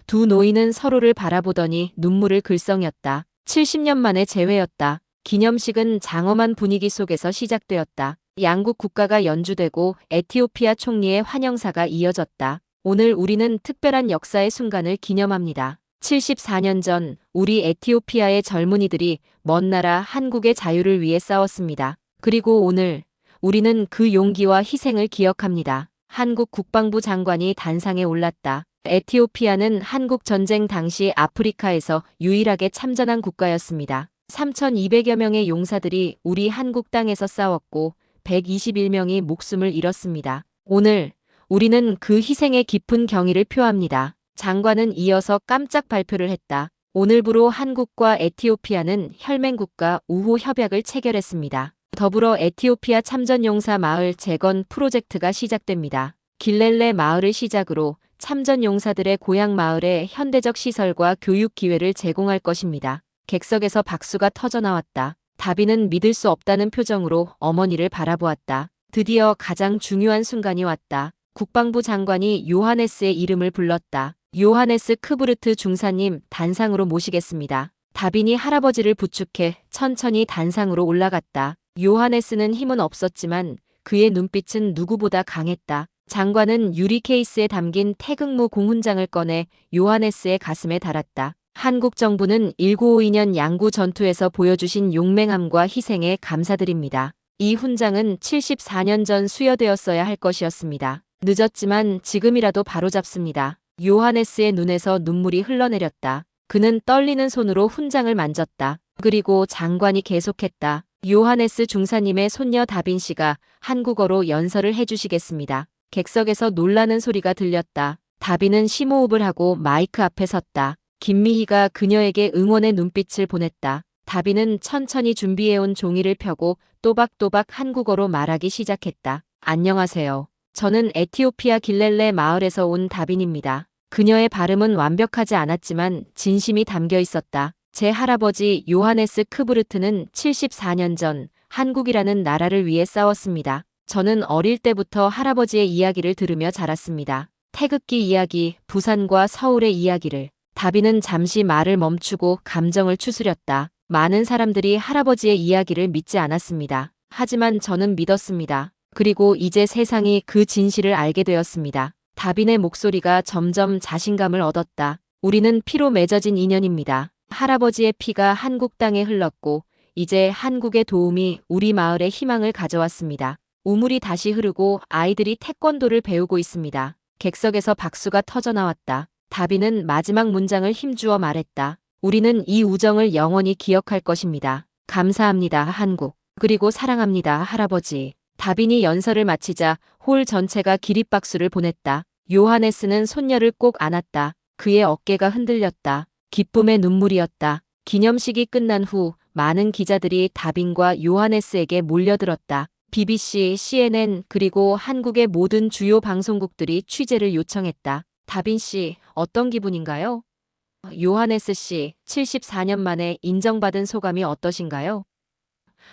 두 노인은 서로를 바라보더니 눈물을 글썽였다. 70년 만의 재회였다. 기념식은 장엄한 분위기 속에서 시작되었다. 양국 국가가 연주되고 에티오피아 총리의 환영사가 이어졌다. 오늘 우리는 특별한 역사의 순간을 기념합니다. 74년 전 우리 에티오피아의 젊은이들이 먼 나라 한국의 자유를 위해 싸웠습니다. 그리고 오늘 우리는 그 용기와 희생을 기억합니다. 한국 국방부 장관이 단상에 올랐다. 에티오피아는 한국 전쟁 당시 아프리카에서 유일하게 참전한 국가였습니다. 3,200여 명의 용사들이 우리 한국 땅에서 싸웠고 121명이 목숨을 잃었습니다. 오늘 우리는 그 희생의 깊은 경의를 표합니다. 장관은 이어서 깜짝 발표를 했다. 오늘부로 한국과 에티오피아는 혈맹국가 우호 협약을 체결했습니다. 더불어 에티오피아 참전용사 마을 재건 프로젝트가 시작됩니다. 길렐레 마을을 시작으로 참전용사들의 고향 마을에 현대적 시설과 교육 기회를 제공할 것입니다. 객석에서 박수가 터져나왔다. 다빈은 믿을 수 없다는 표정으로 어머니를 바라보았다. 드디어 가장 중요한 순간이 왔다. 국방부 장관이 요하네스의 이름을 불렀다. 요하네스 크부르트 중사님, 단상으로 모시겠습니다. 다빈이 할아버지를 부축해 천천히 단상으로 올라갔다. 요하네스는 힘은 없었지만 그의 눈빛은 누구보다 강했다. 장관은 유리 케이스에 담긴 태극무 공훈장을 꺼내 요하네스의 가슴에 달았다. 한국 정부는 1952년 양구 전투에서 보여주신 용맹함과 희생에 감사드립니다. 이 훈장은 74년 전 수여되었어야 할 것이었습니다. 늦었지만 지금이라도 바로잡습니다. 요하네스의 눈에서 눈물이 흘러내렸다. 그는 떨리는 손으로 훈장을 만졌다. 그리고 장관이 계속했다. 요하네스 중사님의 손녀 다빈 씨가 한국어로 연설을 해주시겠습니다. 객석에서 놀라는 소리가 들렸다. 다빈은 심호흡을 하고 마이크 앞에 섰다. 김미희가 그녀에게 응원의 눈빛을 보냈다. 다빈은 천천히 준비해온 종이를 펴고 또박또박 한국어로 말하기 시작했다. 안녕하세요. 저는 에티오피아 길렐레 마을에서 온 다빈입니다. 그녀의 발음은 완벽하지 않았지만 진심이 담겨 있었다. 제 할아버지 요하네스 크부르트는 74년 전 한국이라는 나라를 위해 싸웠습니다. 저는 어릴 때부터 할아버지의 이야기를 들으며 자랐습니다. 태극기 이야기, 부산과 서울의 이야기를. 다빈은 잠시 말을 멈추고 감정을 추스렸다. 많은 사람들이 할아버지의 이야기를 믿지 않았습니다. 하지만 저는 믿었습니다. 그리고 이제 세상이 그 진실을 알게 되었습니다. 다빈의 목소리가 점점 자신감을 얻었다. 우리는 피로 맺어진 인연입니다. 할아버지의 피가 한국 땅에 흘렀고 이제 한국의 도움이 우리 마을에 희망을 가져왔습니다. 우물이 다시 흐르고 아이들이 태권도를 배우고 있습니다. 객석에서 박수가 터져나왔다. 다빈은 마지막 문장을 힘주어 말했다. 우리는 이 우정을 영원히 기억할 것입니다. 감사합니다, 한국. 그리고 사랑합니다, 할아버지. 다빈이 연설을 마치자 홀 전체가 기립박수를 보냈다. 요하네스는 손녀를 꼭 안았다. 그의 어깨가 흔들렸다. 기쁨의 눈물이었다. 기념식이 끝난 후 많은 기자들이 다빈과 요하네스에게 몰려들었다. BBC, CNN, 그리고 한국의 모든 주요 방송국들이 취재를 요청했다. 다빈 씨, 어떤 기분인가요? 요하네스 씨, 74년 만에 인정받은 소감이 어떠신가요?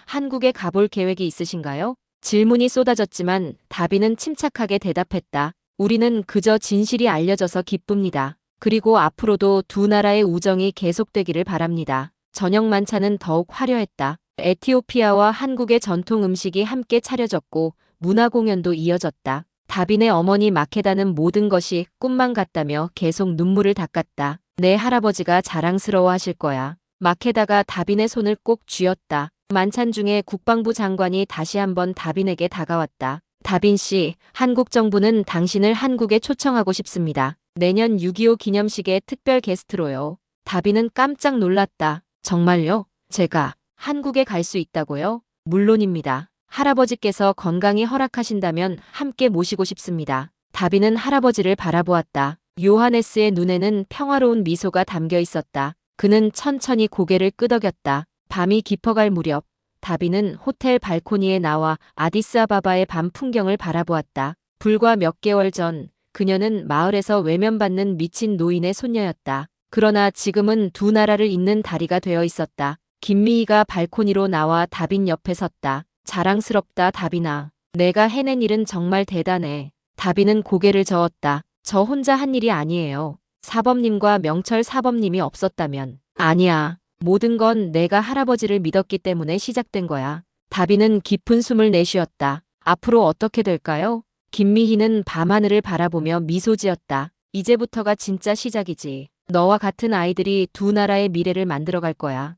한국에 가볼 계획이 있으신가요? 질문이 쏟아졌지만 다빈은 침착하게 대답했다. 우리는 그저 진실이 알려져서 기쁩니다. 그리고 앞으로도 두 나라의 우정이 계속되기를 바랍니다. 저녁 만찬은 더욱 화려했다. 에티오피아와 한국의 전통 음식이 함께 차려졌고 문화 공연도 이어졌다. 다빈의 어머니 마케다는 모든 것이 꿈만 같다며 계속 눈물을 닦았다. 내 할아버지가 자랑스러워 하실 거야. 마케다가 다빈의 손을 꼭 쥐었다. 만찬 중에 국방부 장관이 다시 한번 다빈에게 다가왔다. 다빈 씨, 한국 정부는 당신을 한국에 초청하고 싶습니다. 내년 6.25 기념식의 특별 게스트로요. 다빈은 깜짝 놀랐다. 정말요? 제가 한국에 갈 수 있다고요? 물론입니다. 할아버지께서 건강히 허락하신다면 함께 모시고 싶습니다. 다빈은 할아버지를 바라보았다. 요하네스의 눈에는 평화로운 미소가 담겨 있었다. 그는 천천히 고개를 끄덕였다. 밤이 깊어갈 무렵 다빈은 호텔 발코니에 나와 아디스아바바의 밤 풍경을 바라보았다. 불과 몇 개월 전 그녀는 마을에서 외면받는 미친 노인의 손녀였다. 그러나 지금은 두 나라를 잇는 다리가 되어 있었다. 김미희가 발코니로 나와 다빈 옆에 섰다. 자랑스럽다 다빈아. 내가 해낸 일은 정말 대단해. 다빈은 고개를 저었다. 저 혼자 한 일이 아니에요. 사범님과 명철 사범님이 없었다면. 아니야. 모든 건 내가 할아버지를 믿었기 때문에 시작된 거야. 다빈은 깊은 숨을 내쉬었다. 앞으로 어떻게 될까요? 김미희는 밤하늘을 바라보며 미소 지었다. 이제부터가 진짜 시작이지. 너와 같은 아이들이 두 나라의 미래를 만들어갈 거야.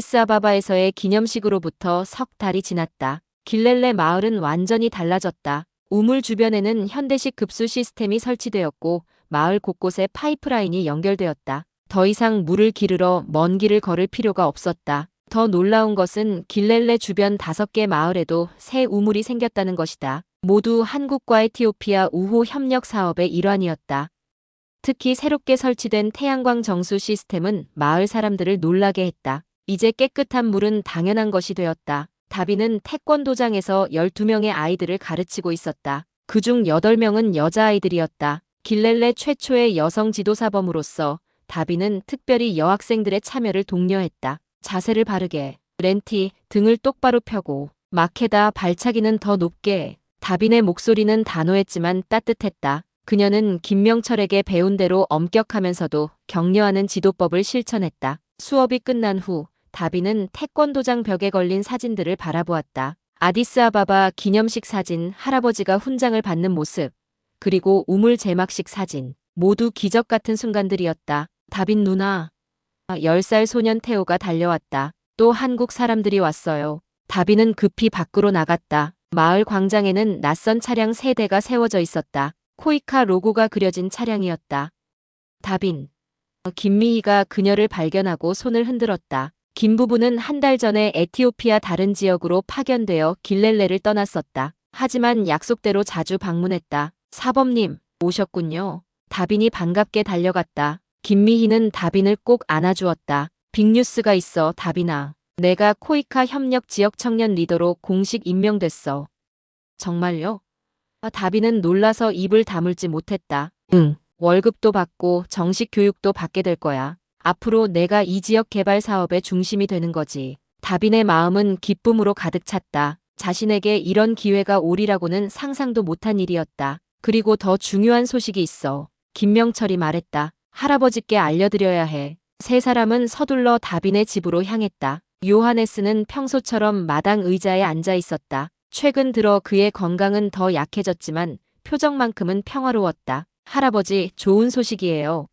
아디스아바바에서의 기념식으로부터 석 달이 지났다. 길렐레 마을은 완전히 달라졌다. 우물 주변에는 현대식 급수 시스템이 설치되었고 마을 곳곳에 파이프라인이 연결되었다. 더 이상 물을 기르러 먼 길을 걸을 필요가 없었다. 더 놀라운 것은 길렐레 주변 5개 마을에도 새 우물이 생겼다는 것이다. 모두 한국과 에티오피아 우호 협력 사업의 일환이었다. 특히 새롭게 설치된 태양광 정수 시스템은 마을 사람들을 놀라게 했다. 이제 깨끗한 물은 당연한 것이 되었다. 다빈은 태권도장에서 12명의 아이들을 가르치고 있었다. 그중 8명은 여자아이들이었다. 길렐레 최초의 여성 지도사범으로서 다빈은 특별히 여학생들의 참여를 독려했다. 자세를 바르게, 렌티, 등을 똑바로 펴고, 마케다 발차기는 더 높게. 다빈의 목소리는 단호했지만 따뜻했다. 그녀는 김명철에게 배운 대로 엄격하면서도 격려하는 지도법을 실천했다. 수업이 끝난 후 다빈은 태권도장 벽에 걸린 사진들을 바라보았다. 아디스아바바 기념식 사진, 할아버지가 훈장을 받는 모습, 그리고 우물 제막식 사진. 모두 기적 같은 순간들이었다. 다빈 누나. 10살 소년 태호가 달려왔다. 또 한국 사람들이 왔어요. 다빈은 급히 밖으로 나갔다. 마을 광장에는 낯선 차량 3대가 세워져 있었다. 코이카 로고가 그려진 차량이었다. 다빈. 김미희가 그녀를 발견하고 손을 흔들었다. 김 부부는 한 달 전에 에티오피아 다른 지역으로 파견되어 길렐레를 떠났었다. 하지만 약속대로 자주 방문했다. 사범님, 오셨군요. 다빈이 반갑게 달려갔다. 김미희는 다빈을 꼭 안아주었다. 빅뉴스가 있어, 다빈아. 내가 코이카 협력 지역 청년 리더로 공식 임명됐어. 정말요? 다빈은 놀라서 입을 다물지 못했다. 응. 월급도 받고 정식 교육도 받게 될 거야. 앞으로 내가 이 지역 개발 사업의 중심이 되는 거지. 다빈의 마음은 기쁨으로 가득 찼다. 자신에게 이런 기회가 오리라고는 상상도 못한 일이었다. 그리고 더 중요한 소식이 있어. 김명철이 말했다. 할아버지께 알려드려야 해. 세 사람은 서둘러 다빈의 집으로 향했다. 요하네스는 평소처럼 마당 의자에 앉아 있었다. 최근 들어 그의 건강은 더 약해졌지만 표정만큼은 평화로웠다. 할아버지, 좋은 소식이에요.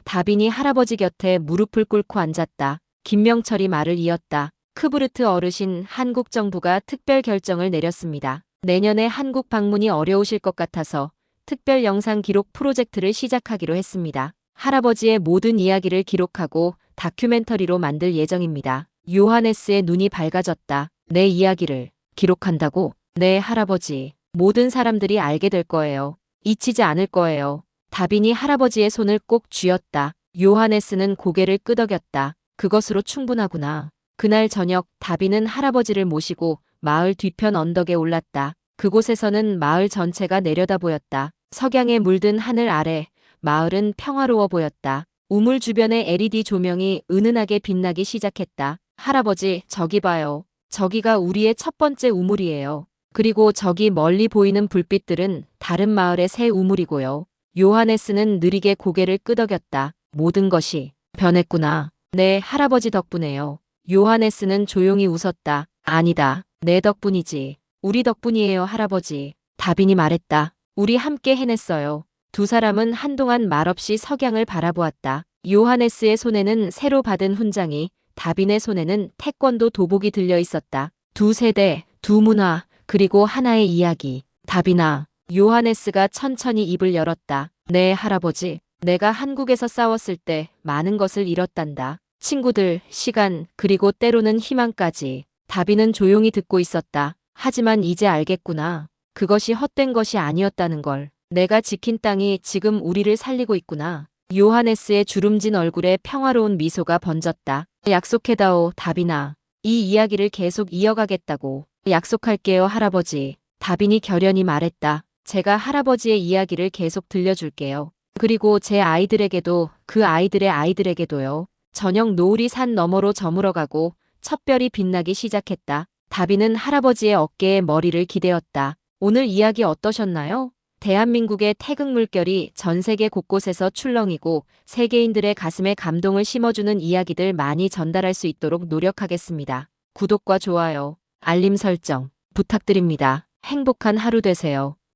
다빈이 할아버지 곁에 무릎을 꿇고 앉았다. 김명철이 말을 이었다. 크부르트 어르신, 한국 정부가 특별 결정을 내렸습니다. 내년에 한국 방문이 어려우실 것 같아서 특별 영상 기록 프로젝트를 시작하기로 했습니다. 할아버지의 모든 이야기를 기록하고 다큐멘터리로 만들 예정입니다. 요하네스의 눈이 밝아졌다. 내 이야기를 기록한다고? 네, 할아버지. 모든 사람들이 알게 될 거예요. 잊히지 않을 거예요. 다빈이 할아버지의 손을 꼭 쥐었다. 요하네스는 고개를 끄덕였다. 그것으로 충분하구나. 그날 저녁 다빈은 할아버지를 모시고 마을 뒤편 언덕에 올랐다. 그곳에서는 마을 전체가 내려다 보였다. 석양에 물든 하늘 아래 마을은 평화로워 보였다. 우물 주변의 LED 조명이 은은하게 빛나기 시작했다. 할아버지, 저기 봐요. 저기가 우리의 첫 번째 우물이에요. 그리고 저기 멀리 보이는 불빛들은 다른 마을의 새 우물이고요. 요하네스는 느리게 고개를 끄덕였다. 모든 것이 변했구나. 네, 할아버지 덕분에요. 요하네스는 조용히 웃었다. 아니다. 내 덕분이지. 우리 덕분이에요, 할아버지. 다빈이 말했다. 우리 함께 해냈어요. 두 사람은 한동안 말없이 석양을 바라보았다. 요하네스의 손에는 새로 받은 훈장이, 다빈의 손에는 태권도 도복이 들려 있었다. 두 세대, 두 문화, 그리고 하나의 이야기. 다빈아, 요하네스가 천천히 입을 열었다. 네, 할아버지. 내가 한국에서 싸웠을 때 많은 것을 잃었단다. 친구들, 시간, 그리고 때로는 희망까지. 다빈은 조용히 듣고 있었다. 하지만 이제 알겠구나. 그것이 헛된 것이 아니었다는 걸. 내가 지킨 땅이 지금 우리를 살리고 있구나. 요하네스의 주름진 얼굴에 평화로운 미소가 번졌다. 약속해다오, 다빈아. 이 이야기를 계속 이어가겠다고. 약속할게요, 할아버지. 다빈이 결연히 말했다. 제가 할아버지의 이야기를 계속 들려줄게요. 그리고 제 아이들에게도, 그 아이들의 아이들에게도요. 저녁 노을이 산 너머로 저물어가고 첫별이 빛나기 시작했다. 다빈은 할아버지의 어깨에 머리를 기대었다. 오늘 이야기 어떠셨나요? 대한민국의 태극 물결이 전 세계 곳곳에서 출렁이고 세계인들의 가슴에 감동을 심어주는 이야기들 많이 전달할 수 있도록 노력하겠습니다. 구독과 좋아요, 알림 설정 부탁드립니다. 행복한 하루 되세요.